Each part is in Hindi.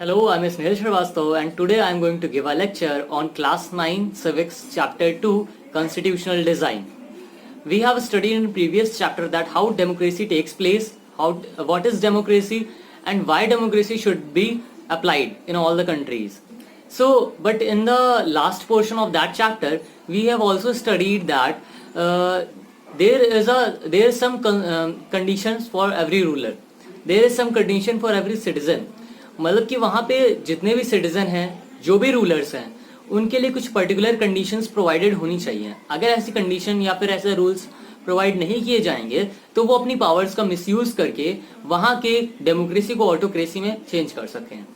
Hello, I'm Snehal Shrivastava and today I'm going to give a lecture on Class 9 Civics Chapter 2 Constitutional Design. We have studied in previous chapter that how democracy takes place, what is democracy and why democracy should be applied in all the countries. But in the last portion of that chapter, we have also studied that there is some conditions for every ruler. There is some condition for every citizen. मतलब कि वहाँ पे जितने भी सिटीजन हैं, जो भी रूलर्स हैं, उनके लिए कुछ पर्टिकुलर कंडीशंस प्रोवाइडेड होनी चाहिए. अगर ऐसी कंडीशन या फिर ऐसे रूल्स प्रोवाइड नहीं किए जाएंगे तो वो अपनी पावर्स का मिसयूज करके वहाँ के डेमोक्रेसी को ऑटोक्रेसी में चेंज कर सकते हैं.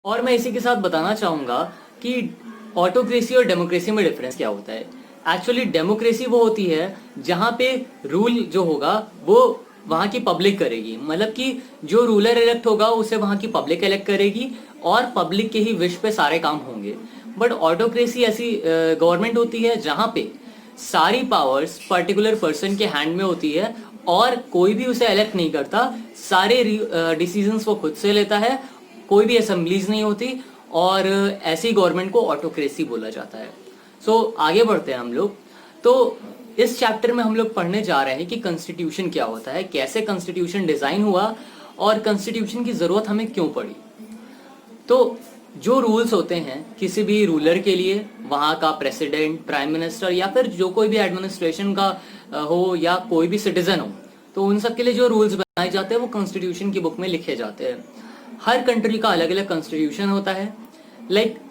और मैं इसी के साथ बताना चाहूँगा कि ऑटोक्रेसी और डेमोक्रेसी में डिफरेंस क्या होता है. एक्चुअली डेमोक्रेसी वो होती है जहाँ पे रूल जो होगा वो वहाँ की पब्लिक करेगी. मतलब कि जो रूलर इलेक्ट होगा उसे वहाँ की पब्लिक इलेक्ट करेगी और पब्लिक के ही विश पे सारे काम होंगे. बट ऑटोक्रेसी ऐसी गवर्नमेंट होती है जहाँ पे सारी पावर्स पर्टिकुलर पर्सन के हैंड में होती है और कोई भी उसे इलेक्ट नहीं करता. सारे डिसीजंस वो खुद से लेता है, कोई भी असेंबलीज नहीं होती और ऐसी गवर्नमेंट को ऑटोक्रेसी बोला जाता है. आगे बढ़ते हैं हम लोग. तो इस चैप्टर में हम लोग पढ़ने जा रहे हैं कि कॉन्स्टिट्यूशन क्या होता है, कैसे कॉन्स्टिट्यूशन डिजाइन हुआ और कॉन्स्टिट्यूशन की जरूरत हमें क्यों पड़ी. तो जो रूल्स होते हैं किसी भी रूलर के लिए, वहाँ का प्रेसिडेंट, प्राइम मिनिस्टर या फिर जो कोई भी एडमिनिस्ट्रेशन का हो या कोई भी सिटीजन हो, तो उन सब के लिए जो रूल्स बनाए जाते हैं वो कॉन्स्टिट्यूशन की बुक में लिखे जाते हैं. हर कंट्री का अलग अलग कॉन्स्टिट्यूशन होता है.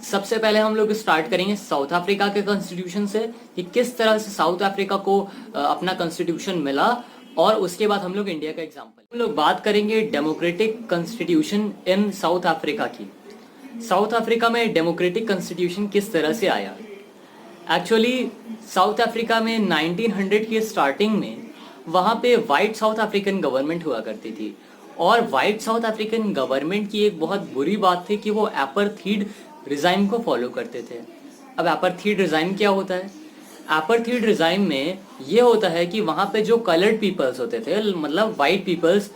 सबसे पहले हम लोग स्टार्ट करेंगे साउथ अफ्रीका के कॉन्स्टिट्यूशन से कि किस तरह से साउथ अफ्रीका को अपना कॉन्स्टिट्यूशन मिला, और उसके बाद हम लोग इंडिया का एग्जांपल. हम लोग बात करेंगे democratic constitution in south Africa की. साउथ अफ्रीका में डेमोक्रेटिक कॉन्स्टिट्यूशन किस तरह से आया. एक्चुअली साउथ अफ्रीका में 1900 की स्टार्टिंग में वहाँ पे वाइट साउथ अफ्रीकन गवर्नमेंट हुआ करती थी. और वाइट साउथ अफ्रीकन गवर्नमेंट की एक बहुत बुरी बात थी कि वो अपार्थाइड रिजाइम को फॉलो करते थे. अब अपार्थाइड रिजाइम क्या होता है. अपार्थाइड रिजाइम में ये होता है कि वहाँ पे जो कलर्ड पीपल्स होते थे, मतलब वाइट पीपल्स,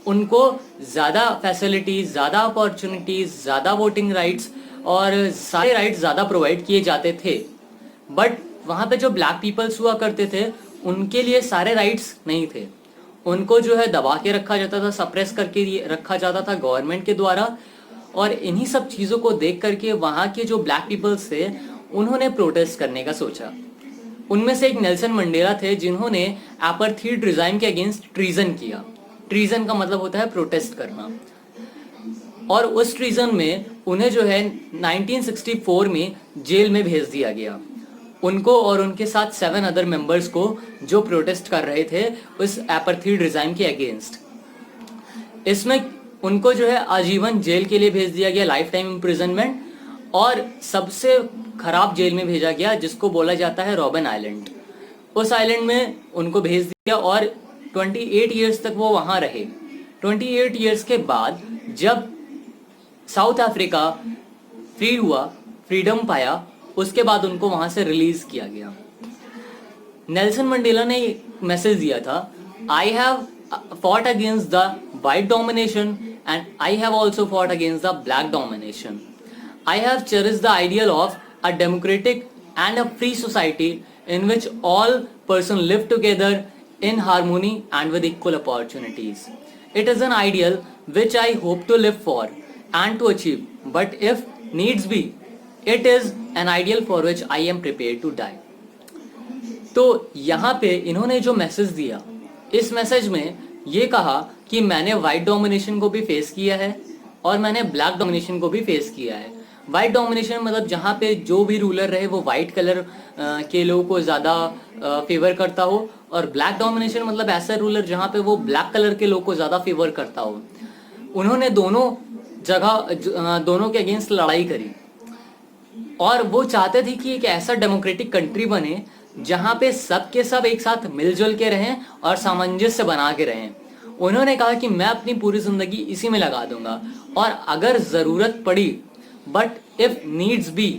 उनको ज़्यादा फैसिलिटीज, ज़्यादा अपॉर्चुनिटीज, ज़्यादा वोटिंग राइट्स और सारे राइट्स ज़्यादा प्रोवाइड किए जाते थे. बट वहाँ पे जो ब्लैक पीपल्स हुआ करते थे उनके लिए सारे राइट्स नहीं थे. उनको जो है दबा के रखा जाता था, सप्रेस करके रखा जाता था गवर्नमेंट के द्वारा. और इन्हीं सब चीज़ों को देख करके वहाँ के जो ब्लैक पीपल्स थे उन्होंने प्रोटेस्ट करने का सोचा. उनमें से एक नेल्सन मंडेला थे जिन्होंने अपार्थाइड रिजाइम के अगेंस्ट ट्रीजन किया. ट्रीजन का मतलब होता है प्रोटेस्ट करना. और उस ट्रीजन में उन्हें जो है 1964 में जेल में भेज दिया गया. उनको और उनके साथ 7 अदर मेंबर्स को जो प्रोटेस्ट कर रहे थे उस अपार्थाइड रिजाइम के अगेंस्ट. इसमें उनको जो है आजीवन जेल के लिए भेज दिया गया, लाइफ टाइम इम्प्रिजनमेंट. और सबसे खराब जेल में भेजा गया जिसको बोला जाता है रॉबिन आइलैंड. उस आइलैंड में उनको भेज दिया और 28 ईयर्स तक वो वहाँ रहे. 28 ईयर्स के बाद जब साउथ अफ्रीका फ्री हुआ, फ्रीडम पाया, उसके बाद उनको वहां से रिलीज किया गया. नेल्सन मंडेला ने मैसेज दिया था, I have fought against the white domination and I have also fought against the black domination. I have cherished the ideal of a democratic and a free society in which all person live together in harmony and with equal opportunities. It is an ideal which I hope to live for and to achieve, but if needs be It is an ideal for which I am prepared to die. तो यहाँ पे इन्होंने जो मैसेज दिया, इस मैसेज में ये कहा कि मैंने वाइट डोमिनेशन को भी फेस किया है और मैंने ब्लैक डोमिनेशन को भी फेस किया है. वाइट डोमिनेशन मतलब जहाँ पे जो भी रूलर रहे वो वाइट कलर के लोगों को ज़्यादा फेवर करता हो, और ब्लैक डोमिनेशन मतलब ऐसा रूलर जहाँ पे वो ब्लैक कलर के लोग को ज़्यादा फेवर करता हो. उन्होंने दोनों जगह दोनों के अगेंस्ट लड़ाई करी और वो चाहते थे कि एक ऐसा डेमोक्रेटिक कंट्री बने जहां पे सब के सब एक साथ मिलजुल के रहें और सामंजस्य बना के रहें. उन्होंने कहा कि मैं अपनी पूरी जिंदगी इसी में लगा दूंगा और अगर जरूरत पड़ी, बट इफ नीड्स बी,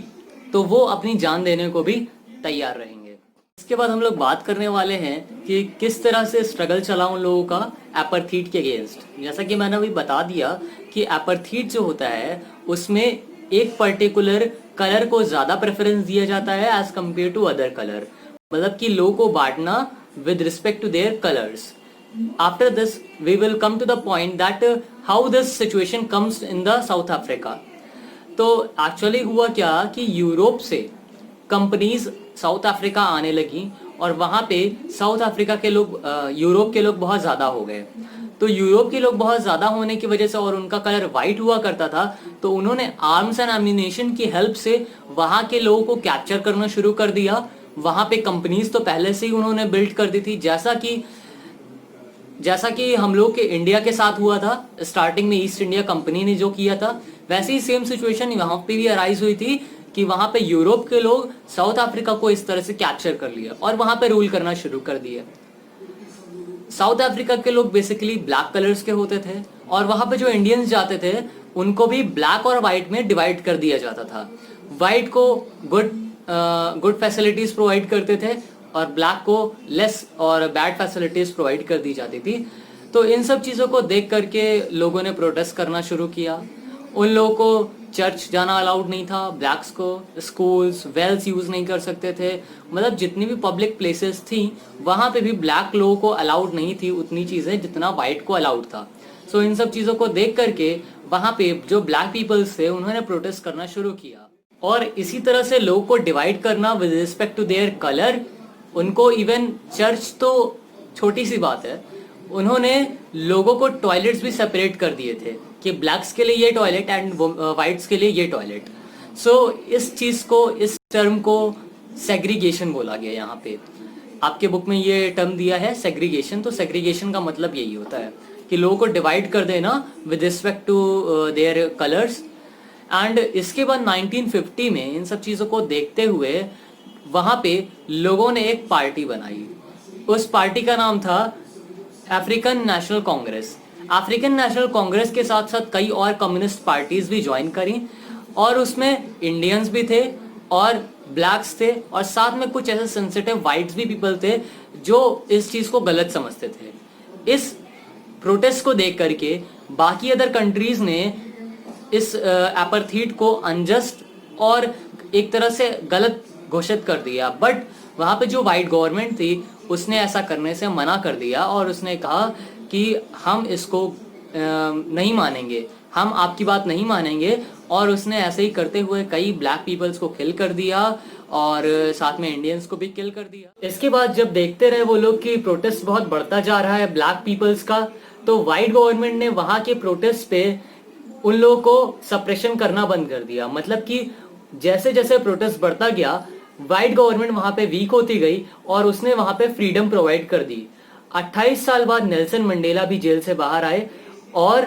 तो वो अपनी जान देने को भी तैयार रहेंगे. इसके बाद हम लोग बात करने वाले हैं कि किस तरह से स्ट्रगल चला उन लोगों का एपार्थीड के अगेंस्ट। जैसा कि मैंने अभी बता दिया कि एपार्थीड जो होता है उसमें एक पर्टिकुलर कलर को ज्यादा प्रेफरेंस दिया जाता है as compare to other colour, मतलब कि लोगों को बांटना with respect to their colours. After this we will come to the point that how this situation comes in the South Africa. तो एक्चुअली हुआ क्या कि यूरोप से कंपनीज साउथ अफ्रीका आने लगी और वहां पे साउथ अफ्रीका के लोग यूरोप के लोग बहुत ज्यादा हो गए। तो यूरोप के लोग बहुत ज्यादा होने की वजह से और उनका कलर वाइट हुआ करता था, तो उन्होंने आर्म्स एंड एम्यूनेशन की हेल्प से वहां के लोगों को कैप्चर करना शुरू कर दिया। वहां पे कंपनीज तो पहले से ही उन्होंने बिल्ड कर दी थी, जैसा कि हम लोग के इंडिया के साथ हुआ था स्टार्टिंग में ईस्ट इंडिया कंपनी ने जो किया था, वैसे ही सेम सिचुएशन वहां पे भी अराइज हुई थी कि वहां पे यूरोप के लोग साउथ अफ्रीका को इस तरह से कैप्चर कर लिया और वहां पे रूल करना शुरू कर दिया। साउथ अफ्रीका के लोग बेसिकली ब्लैक कलर्स के होते थे और वहां पे जो इंडियंस जाते थे उनको भी ब्लैक और व्हाइट में डिवाइड कर दिया जाता था। व्हाइट को गुड फैसिलिटीज प्रोवाइड करते थे और ब्लैक को लेस और बैड फैसिलिटीज प्रोवाइड कर दी जाती थी। तो इन सब चीजों को देख करके लोगों ने प्रोटेस्ट करना शुरू किया। उन लोगों को चर्च जाना अलाउड नहीं था, ब्लैक्स को स्कूल्स वेल्स यूज नहीं कर सकते थे, मतलब जितनी भी पब्लिक प्लेसेस थी वहां पे भी ब्लैक लोगों को अलाउड नहीं थी उतनी चीजें जितना व्हाइट को अलाउड था। सो इन सब चीजों को देख करके वहां पे जो ब्लैक पीपल्स थे उन्होंने प्रोटेस्ट करना शुरू किया। और इसी तरह से लोगों को डिवाइड करना with respect to their colour, उनको इवन चर्च तो छोटी सी बात है, उन्होंने लोगों को टॉयलेट्स भी सेपरेट कर दिए थे कि ब्लैक्स के लिए ये टॉयलेट एंड व्हाइट्स के लिए ये टॉयलेट। सो इस चीज को, इस टर्म को सेग्रीगेशन बोला गया। यहाँ पे आपके बुक में ये टर्म दिया है सेग्रीगेशन। तो सेग्रीगेशन का मतलब यही होता है कि लोगों को डिवाइड कर देना with respect to their colours. And इसके बाद 1950 में इन सब चीजों को देखते हुए वहां पे लोगों ने एक पार्टी बनाई। उस पार्टी का नाम था African national Congress. African national Congress के साथ साथ कई और कम्युनिस्ट पार्टीज भी ज्वाइन करी और उसमें इंडियंस भी थे और ब्लैक्स थे और साथ में कुछ ऐसे सेंसिटिव व्हाइट्स भी पीपल थे जो इस चीज को गलत समझते थे। इस प्रोटेस्ट को देख करके बाकी अदर कंट्रीज ने इस एपार्थीड को अनजस्ट और एक तरह से गलत घोषित कर दिया। बट वहां पे जो व्हाइट गवर्नमेंट थी उसने ऐसा करने से मना कर दिया और उसने कहा कि हम इसको नहीं मानेंगे, हम आपकी बात नहीं मानेंगे। और उसने ऐसे ही करते हुए कई ब्लैक पीपल्स को किल कर दिया और साथ में इंडियंस को भी किल कर दिया। इसके बाद जब देखते रहे वो लोग कि प्रोटेस्ट बहुत बढ़ता जा रहा है ब्लैक पीपल्स का, तो व्हाइट गवर्नमेंट ने वहां के प्रोटेस्ट पे उन लोगों को सप्रेशन करना बंद कर दिया। मतलब कि जैसे जैसे प्रोटेस्ट बढ़ता गया व्हाइट गवर्नमेंट वहां पे वीक होती गई और उसने वहां पे फ्रीडम प्रोवाइड कर दी। 28 साल बाद नेल्सन मंडेला भी जेल से बाहर आए और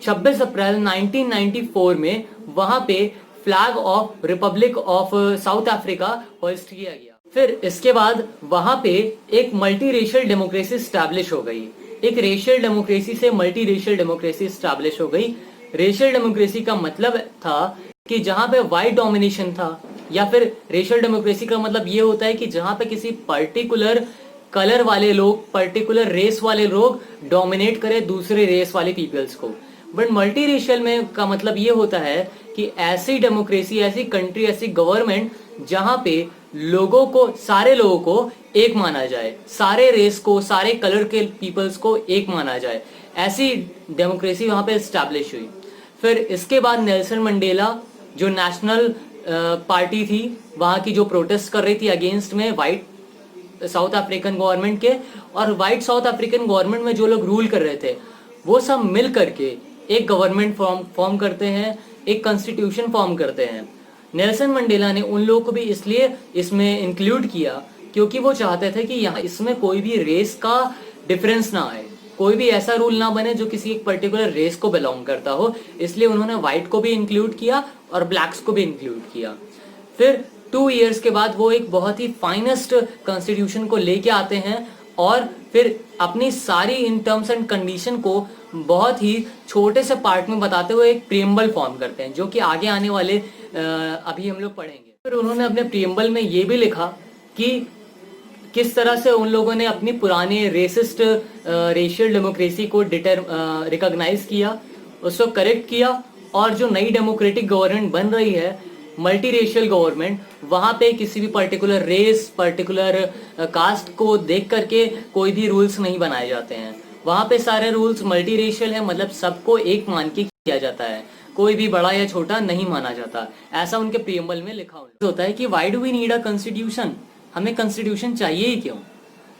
26 अप्रैल 1994 में वहां पे flag of Republic of south Africa host किया गया। फिर इसके बाद वहां पे एक मल्टी रेशियल डेमोक्रेसी स्टैब्लिश हो गई। एक रेशियल डेमोक्रेसी से मल्टी रेशियल डेमोक्रेसी स्टैब्लिश हो गई। रेशियल डेमोक्रेसी का मतलब था कि जहां पे व्हाइट डोमिनेशन था, या फिर रेशियल डेमोक्रेसी का मतलब ये होता है कि जहां पे किसी पर्टिकुलर कलर वाले लोग, पर्टिकुलर रेस वाले लोग डोमिनेट करे दूसरे रेस वाले पीपल्स को। बट मल्टी रेशियल में का मतलब ये होता है कि ऐसी डेमोक्रेसी, ऐसी कंट्री, ऐसी गवर्नमेंट जहां पे लोगों को, सारे लोगों को एक माना जाए, सारे रेस को, सारे कलर के पीपल्स को एक माना जाए, ऐसी डेमोक्रेसी वहां पे स्टैब्लिश हुई। फिर इसके बाद नेल्सन मंडेला जो नेशनल पार्टी थी वहां की, जो प्रोटेस्ट कर रही थी अगेंस्ट में व्हाइट साउथ अफ्रीकन गवर्नमेंट के, और व्हाइट साउथ अफ्रीकन गवर्नमेंट में जो लोग रूल कर रहे थे वो सब मिल करके एक गवर्नमेंट फॉर्म करते हैं, एक कॉन्स्टिट्यूशन फॉर्म करते हैं। नेल्सन मंडेला ने उन लोगों को भी इसलिए इसमें इंक्लूड किया क्योंकि वो चाहते थे कि यहाँ इसमें कोई भी रेस का डिफरेंस ना आए, कोई भी ऐसा रूल ना बने जो किसी एक पर्टिकुलर रेस को बिलोंग करता हो। इसलिए उन्होंने व्हाइट को भी इंक्लूड किया और ब्लैक्स को भी इंक्लूड किया। फिर 2 इयर्स के बाद वो एक बहुत ही फाइनेस्ट कॉन्स्टिट्यूशन को लेके आते हैं और फिर अपनी सारी इन टर्म्स एंड कंडीशन को बहुत ही छोटे से पार्ट में बताते हुए एक प्रीएम्बल फॉर्म करते हैं, जो कि आगे आने वाले अभी हम लोग पढ़ेंगे। फिर उन्होंने अपने प्रीएम्बल में ये भी लिखा कि किस तरह से उन लोगों ने अपनी पुरानी रेसिस्ट रेशियल डेमोक्रेसी को रिकॉग्नाइज किया, उसको करेक्ट किया, और जो नई डेमोक्रेटिक गवर्नमेंट बन रही है, मल्टी रेशियल गवर्नमेंट, वहाँ पे किसी भी पर्टिकुलर रेस, पर्टिकुलर कास्ट को देख करके कोई भी रूल्स नहीं बनाए जाते हैं। वहाँ पे सारे रूल्स मल्टी रेशियल है, मतलब सबको एक मान के किया जाता है, कोई भी बड़ा या छोटा नहीं माना जाता। ऐसा उनके प्रीएम्बल में लिखा होता है कि why do we need a constitution, हमें कॉन्स्टिट्यूशन चाहिए ही क्यों।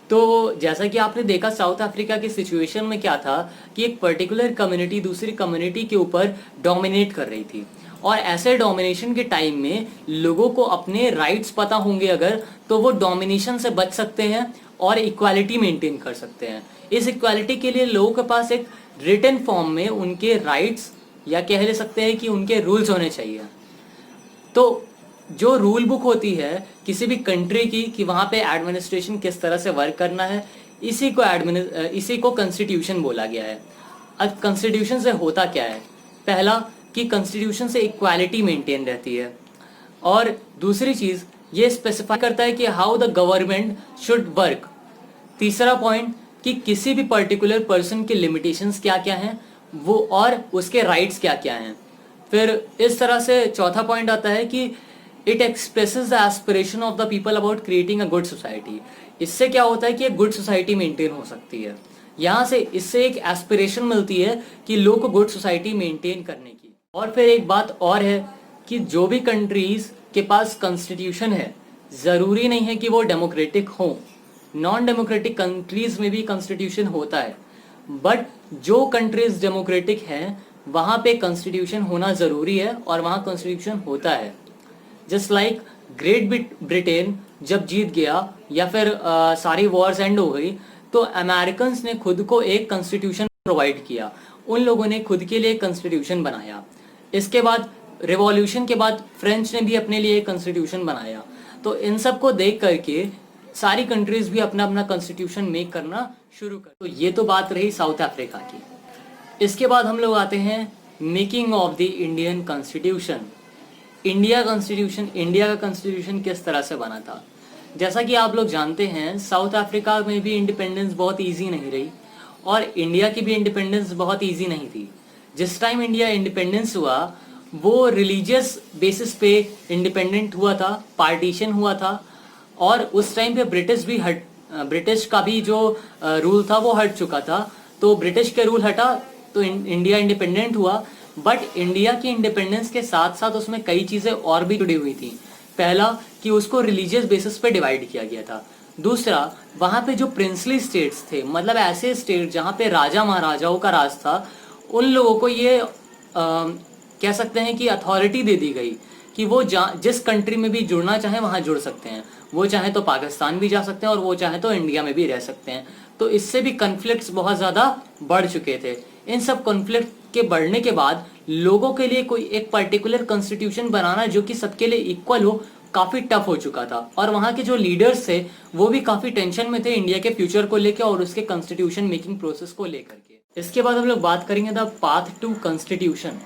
तो जैसा कि आपने देखा साउथ अफ्रीका की सिचुएशन में क्या था कि एक पर्टिकुलर कम्युनिटी दूसरी कम्युनिटी के ऊपर डोमिनेट कर रही थी, और ऐसे डोमिनेशन के टाइम में लोगों को अपने राइट्स पता होंगे अगर, तो वो डोमिनेशन से बच सकते हैं और इक्वालिटी मेंटेन कर सकते हैं। इस इक्वालिटी के लिए लोगों के पास एक रिटन फॉर्म में उनके राइट्स, या कह ले सकते हैं कि उनके रूल्स होने चाहिए। तो जो रूल बुक होती है किसी भी कंट्री की, कि वहाँ पे एडमिनिस्ट्रेशन किस तरह से वर्क करना है, इसी को कॉन्स्टिट्यूशन बोला गया है। अब कॉन्स्टिट्यूशन से होता क्या है? पहला कि कॉन्स्टिट्यूशन से इक्वालिटी मेंटेन रहती है, और दूसरी चीज ये स्पेसिफाई करता है कि how the government should work. तीसरा पॉइंट कि किसी भी पर्टिकुलर पर्सन के लिमिटेशंस क्या क्या हैं वो, और उसके राइट्स क्या क्या हैं। फिर इस तरह से चौथा पॉइंट आता है कि it expresses the aspiration of the people about creating a good society. इससे क्या होता है कि एक गुड सोसाइटी मेंटेन हो सकती है। यहाँ से इससे एक एस्पिरेशन मिलती है कि लोग को गुड सोसाइटी मेंटेन करने की। और फिर एक बात और है कि जो भी कंट्रीज के पास कॉन्स्टिट्यूशन है, जरूरी नहीं है कि वो डेमोक्रेटिक हो। नॉन डेमोक्रेटिक कंट्रीज में भी कॉन्स्टिट्यूशन होता है, बट जो कंट्रीज डेमोक्रेटिक हैं वहाँ पे कॉन्स्टिट्यूशन होना जरूरी है, और वहाँ कॉन्स्टिट्यूशन होता है। जस्ट लाइक ग्रेट ब्रिटेन जब जीत गया, या फिर सारी वॉर्स एंड हो गई, तो अमेरिकन ने खुद को एक कॉन्स्टिट्यूशन प्रोवाइड किया। उन लोगों ने खुद के लिए कॉन्स्टिट्यूशन बनाया। इसके बाद रिवॉल्यूशन के बाद फ्रेंच ने भी अपने लिए कॉन्स्टिट्यूशन बनाया। तो इन सब को देख करके सारी कंट्रीज भी अपना अपना कॉन्स्टिट्यूशन मेक करना शुरू कर। तो ये तो बात रही साउथ अफ्रीका की। इसके बाद हम लोग आते हैं making of the Indian constitution. India का कॉन्स्टिट्यूशन किस तरह से बना था? जैसा कि आप लोग जानते हैं, साउथ अफ्रीका में भी इंडिपेंडेंस बहुत इजी नहीं रही, और इंडिया की भी इंडिपेंडेंस बहुत इजी नहीं थी। जिस टाइम इंडिया इंडिपेंडेंस हुआ वो रिलीजियस बेसिस पे इंडिपेंडेंट हुआ था, पार्टीशन हुआ था, और उस टाइम पे ब्रिटिश का भी जो रूल था वो हट चुका था। तो ब्रिटिश के रूल हटा तो इंडिया इंडिपेंडेंट हुआ। बट इंडिया की इंडिपेंडेंस के साथ साथ उसमें कई चीजें और भी जुड़ी हुई थी। पहला कि उसको रिलीजियस बेसिस पे डिवाइड किया गया था। दूसरा, वहां पे जो प्रिंसली स्टेट्स थे, मतलब ऐसे स्टेट जहां पे राजा महाराजाओं का राज था, उन लोगों को ये कह सकते हैं कि अथॉरिटी दे दी गई कि वो जिस कंट्री में भी जुड़ना चाहे वहां जुड़ सकते हैं। वो चाहे तो पाकिस्तान भी जा सकते हैं, और वो चाहे तो इंडिया में भी रह सकते हैं। तो इससे भी कन्फ्लिक्ट्स बहुत ज्यादा बढ़ चुके थे। इन सब कॉन्फ्लिक्ट के बढ़ने के बाद लोगों के लिए कोई एक पर्टिकुलर कॉन्स्टिट्यूशन बनाना जो कि सबके लिए इक्वल हो, काफी टफ हो चुका था। और वहां के जो लीडर्स थे वो भी काफी टेंशन में थे इंडिया के फ्यूचर को लेकर और उसके कॉन्स्टिट्यूशन मेकिंग प्रोसेस को लेकर के। इसके बाद हम लोग बात करेंगे द पाथ टू कॉन्स्टिट्यूशन,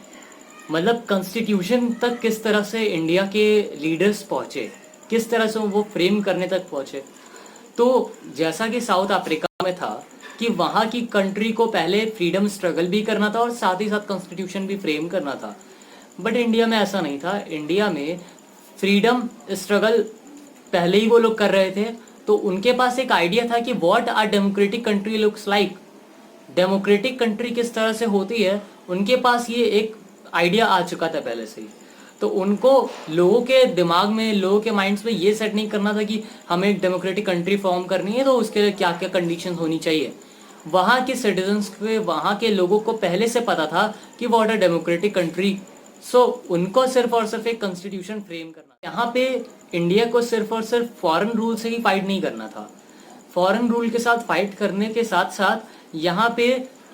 मतलब कॉन्स्टिट्यूशन तक किस तरह से इंडिया के लीडर्स पहुंचे, किस तरह से वो फ्रेम करने तक पहुंचे। तो जैसा कि साउथ अफ्रीका में था कि वहां की कंट्री को पहले फ्रीडम स्ट्रगल भी करना था और साथ ही साथ कॉन्स्टिट्यूशन भी फ्रेम करना था। बट इंडिया में ऐसा नहीं था। इंडिया में फ्रीडम स्ट्रगल पहले ही वो लोग कर रहे थे, तो उनके पास एक आइडिया था कि what are democratic country looks like, democratic country किस तरह से होती है, उनके पास ये एक आइडिया आ चुका था पहले से ही। तो उनको लोगों के दिमाग में, लोगों के माइंड्स में ये सेट नहीं करना था कि हमें एक डेमोक्रेटिक कंट्री फॉर्म करनी है तो उसके लिए क्या क्या कंडीशंस होनी चाहिए। वहाँ के सिटीजन्स के, वहाँ के लोगों को पहले से पता था कि व्हाट अ डेमोक्रेटिक कंट्री। सो उनको सिर्फ और सिर्फ एक कॉन्स्टिट्यूशन फ्रेम करना। यहाँ पे इंडिया को सिर्फ और सिर्फ फॉरेन रूल से ही फाइट नहीं करना था। फॉरेन रूल के साथ फाइट करने के साथ साथ यहाँ पे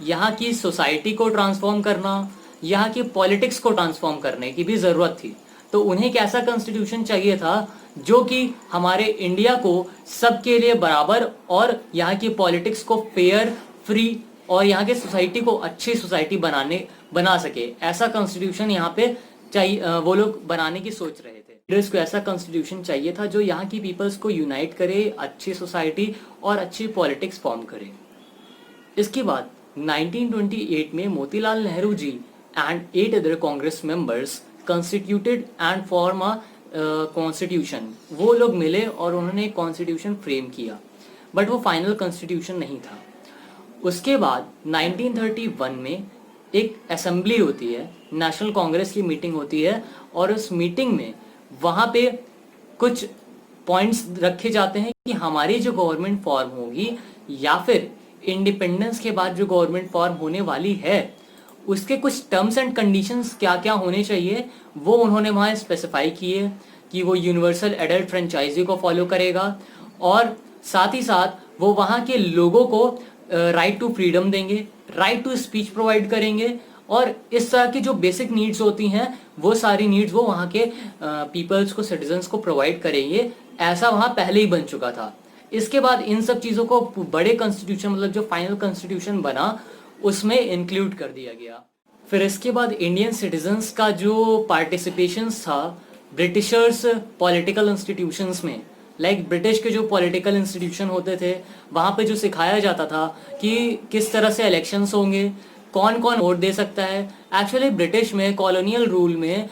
यहाँ की सोसाइटी को ट्रांसफॉर्म करना, यहाँ की पॉलिटिक्स को ट्रांसफॉर्म करने की भी जरूरत थी। तो उन्हें एक ऐसा कॉन्स्टिट्यूशन चाहिए था जो कि हमारे इंडिया को सबके लिए बराबर और यहाँ की पॉलिटिक्स को फेयर, फ्री और यहाँ के सोसाइटी को अच्छी सोसाइटी बना सके। ऐसा कॉन्स्टिट्यूशन यहाँ पे चाहिए, वो लोग बनाने की सोच रहे थे। लीडर्स को ऐसा कॉन्स्टिट्यूशन चाहिए था जो यहाँ की पीपल्स को यूनाइट करे, अच्छी सोसाइटी और अच्छी पॉलिटिक्स फॉर्म करे। इसके बाद 1928 में Motilal Nehru ji and 8 other Congress members constituted and form a constitution. वो लोग मिले और उन्होंने एक कॉन्स्टिट्यूशन फ्रेम किया, बट वो फाइनल कॉन्स्टिट्यूशन नहीं था। उसके बाद 1931 में एक असेंबली होती है, नेशनल कांग्रेस की मीटिंग होती है, और उस मीटिंग में वहाँ पे कुछ पॉइंट्स रखे जाते हैं कि हमारी जो गवर्नमेंट फॉर्म होगी या फिर इंडिपेंडेंस के बाद जो गवर्नमेंट फॉर्म होने वाली है उसके कुछ टर्म्स एंड कंडीशंस क्या क्या होने चाहिए, वो उन्होंने वहाँ स्पेसिफाई किए कि वो यूनिवर्सल एडल्ट फ्रेंचाइजी को फॉलो करेगा, और साथ ही साथ वो वहाँ के लोगों को राइट टू फ्रीडम देंगे, राइट टू स्पीच प्रोवाइड करेंगे, और इस तरह की जो बेसिक नीड्स होती हैं वो सारी नीड्स वो वहाँ के पीपल्स को, सिटीजन्स को प्रोवाइड करेंगे। ऐसा वहाँ पहले ही बन चुका था। इसके बाद इन सब चीज़ों को बड़े कॉन्स्टिट्यूशन, मतलब जो फाइनल कॉन्स्टिट्यूशन बना, उसमें इंक्लूड कर दिया गया। फिर इसके बाद इंडियन सिटीजन्स का जो पार्टिसिपेशन था ब्रिटिशर्स पॉलिटिकल इंस्टीट्यूशंस में, लाइक ब्रिटिश के जो पॉलिटिकल इंस्टीट्यूशन होते थे वहाँ पे जो सिखाया जाता था कि किस तरह से इलेक्शंस होंगे, कौन कौन वोट दे सकता है। एक्चुअली ब्रिटिश में कॉलोनियल रूल में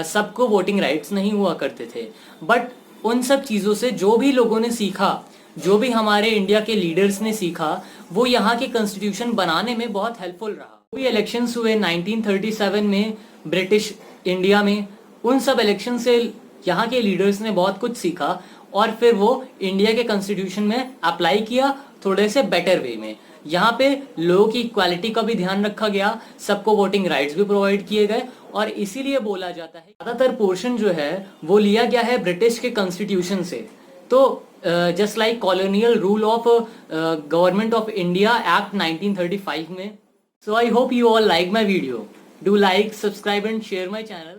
सबको वोटिंग राइट्स नहीं हुआ करते थे, बट उन सब चीज़ों से जो भी लोगों ने सीखा, जो भी हमारे इंडिया के लीडर्स ने सीखा, वो यहाँ के कॉन्स्टिट्यूशन बनाने में बहुत हेल्पफुल रहा। कोई इलेक्शंस हुए 1937 में ब्रिटिश इंडिया में, उन सब इलेक्शन से यहाँ के लीडर्स ने बहुत कुछ सीखा और फिर वो इंडिया के कॉन्स्टिट्यूशन में अप्लाई किया थोड़े से बेटर वे में। यहाँ पे लोगों की इक्वालिटी का भी ध्यान रखा गया, सबको वोटिंग राइट्स भी प्रोवाइड किए गए, और इसीलिए बोला जाता है ज़्यादातर पोर्शन जो है वो लिया गया है ब्रिटिश के कॉन्स्टिट्यूशन से। तो just like colonial rule of Government of India Act 1935 में। So I hope you all like my video. Do like, subscribe and share my channel.